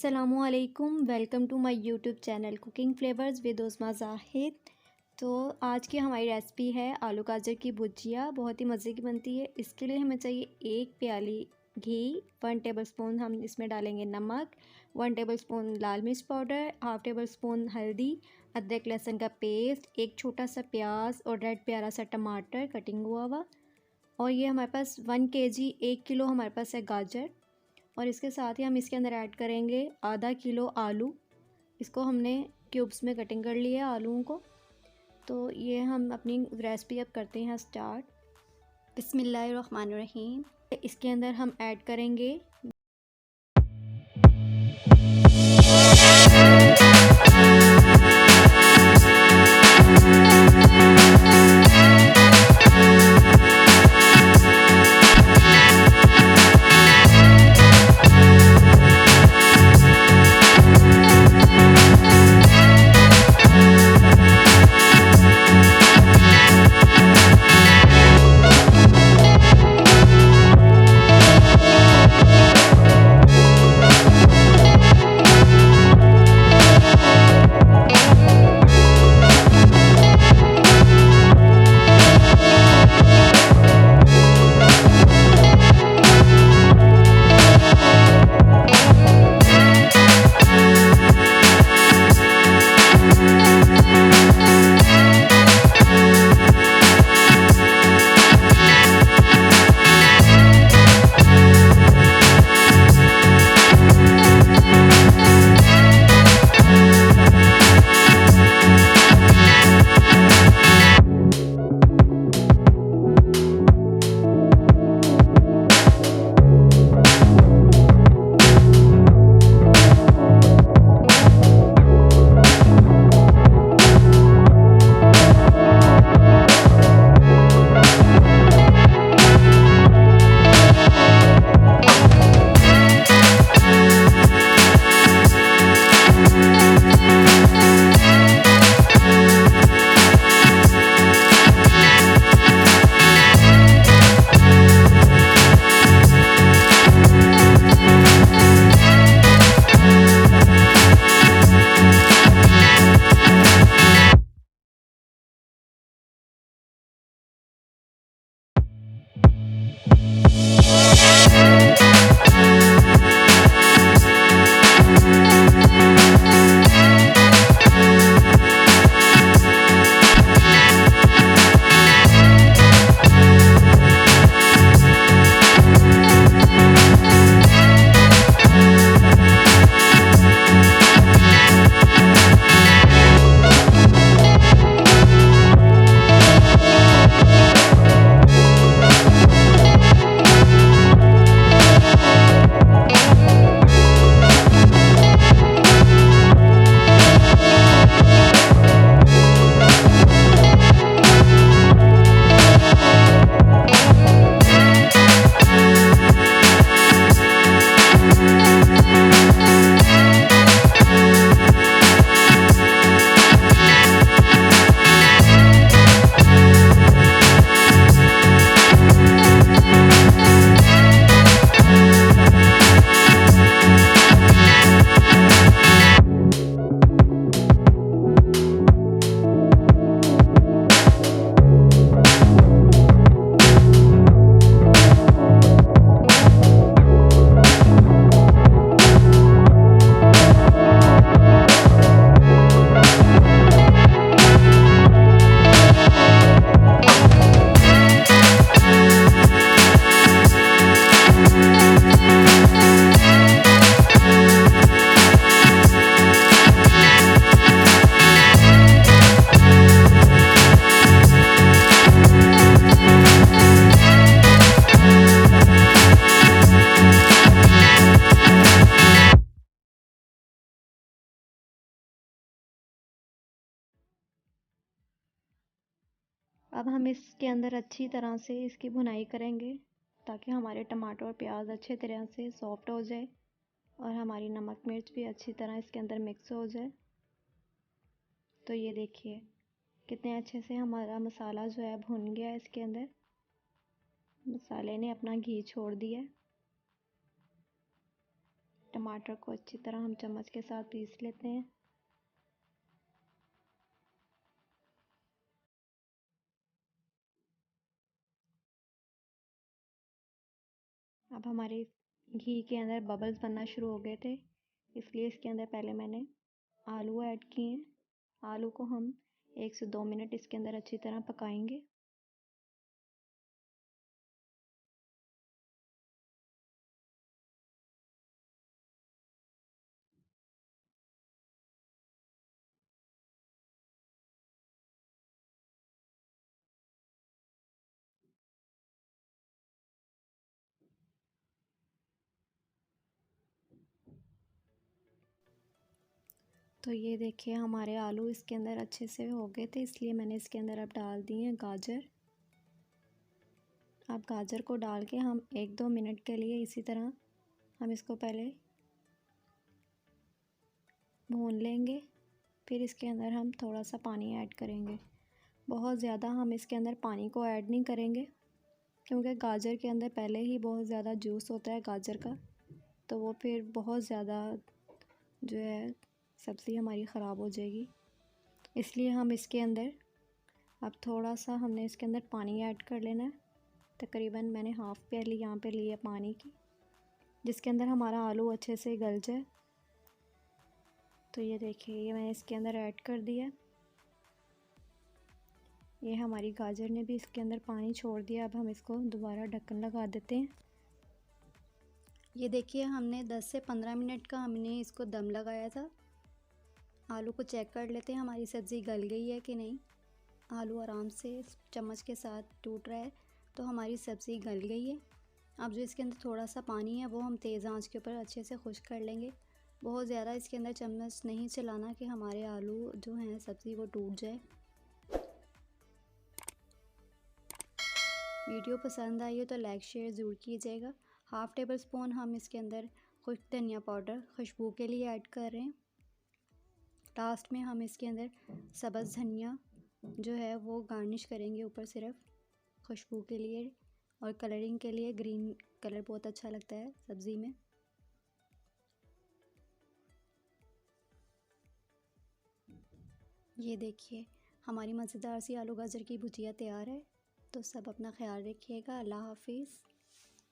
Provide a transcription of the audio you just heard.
अस्सलामु अलैकुम, welcome to my YouTube channel cooking flavours with Uzma Zahid. तो आज की हमारी रेसिपी है आलू गाजर की भुजिया। बहुत ही मज़े की बनती है। इसके लिए हमें चाहिए 1 प्याली घी, 1 टेबलस्पून हम इसमें डालेंगे नमक, 1 टेबलस्पून लाल मिर्च पाउडर, हाफ़ टेबलस्पून हल्दी, अदरक लहसुन का पेस्ट, एक छोटा सा प्याज और रेड प्यारा सा टमाटर कटिंग हुआ। और ये हमारे पास 1 केजी 1 किलो हमारे पास है गाजर। और इसके साथ ही हम इसके अंदर ऐड करेंगे आधा किलो आलू। इसको हमने क्यूब्स में कटिंग कर लिया है आलूओं को। तो ये हम अपनी रेसिपी अब करते हैं स्टार्ट। बिस्मिल्लाहिर्रहमानिर्रहीम। इसके अंदर हम ऐड करेंगे अब हम इसके अंदर अच्छी तरह से इसकी भुनाई करेंगे ताकि हमारे टमाटर और प्याज अच्छे तरह से सॉफ्ट हो जाए और हमारी नमक मिर्च भी अच्छी तरह इसके अंदर मिक्स हो जाए। तो ये देखिए कितने अच्छे से हमारा मसाला जो है भुन गया है। इसके अंदर मसाले ने अपना घी छोड़ दिया। टमाटर को अच्छी तरह हम चम्मच के साथ पीस लेते हैं। अब हमारे घी के अंदर बबल्स बनना शुरू हो गए थे, इसलिए इसके अंदर पहले मैंने आलू ऐड किए हैं। आलू को हम 1 से 2 मिनट इसके अंदर अच्छी तरह पकाएंगे। तो ये देखिए हमारे आलू इसके अंदर अच्छे से हो गए थे, इसलिए मैंने इसके अंदर अब डाल दिए हैं गाजर। अब गाजर को डाल के हम 1-2 मिनट के लिए इसी तरह हम इसको पहले भून लेंगे। फिर इसके अंदर हम थोड़ा सा पानी ऐड करेंगे। बहुत ज़्यादा हम इसके अंदर पानी को ऐड नहीं करेंगे, क्योंकि गाजर के अंदर पहले ही बहुत ज़्यादा जूस होता है गाजर का, तो वो फिर बहुत ज़्यादा जो है सब्ज़ी हमारी ख़राब हो जाएगी। इसलिए हम इसके अंदर अब थोड़ा सा हमने इसके अंदर पानी ऐड कर लेना है। तकरीबन मैंने हाफ़ प्याली यहाँ पे ली है पानी की, जिसके अंदर हमारा आलू अच्छे से गल जाए। तो ये देखिए ये मैंने इसके अंदर ऐड कर दिया। ये हमारी गाजर ने भी इसके अंदर पानी छोड़ दिया। अब हम इसको दोबारा ढक्कन लगा देते हैं। ये देखिए हमने 10 से 15 मिनट का हमने इसको दम लगाया था। आलू को चेक कर लेते हैं हमारी सब्ज़ी गल गई है कि नहीं। आलू आराम से चम्मच के साथ टूट रहा है, तो हमारी सब्ज़ी गल गई है। अब जो इसके अंदर थोड़ा सा पानी है वो हम तेज़ आंच के ऊपर अच्छे से खुश्क कर लेंगे। बहुत ज़्यादा इसके अंदर चम्मच नहीं चलाना कि हमारे आलू जो हैं सब्ज़ी वो टूट जाए। वीडियो पसंद आई हो तो लाइक शेयर ज़रूर कीजिएगा। हाफ़ टेबल स्पून हम इसके अंदर खुश्क धनिया पाउडर खुशबू के लिए ऐड कर रहे हैं। लास्ट में हम इसके अंदर सब्ज़ धनिया जो है वो गार्निश करेंगे ऊपर सिर्फ खुशबू के लिए और कलरिंग के लिए। ग्रीन कलर बहुत अच्छा लगता है सब्ज़ी में। ये देखिए हमारी मज़ेदार सी आलू गाजर की भुजिया तैयार है। तो सब अपना ख्याल रखिएगा। अल्लाह हाफिज़।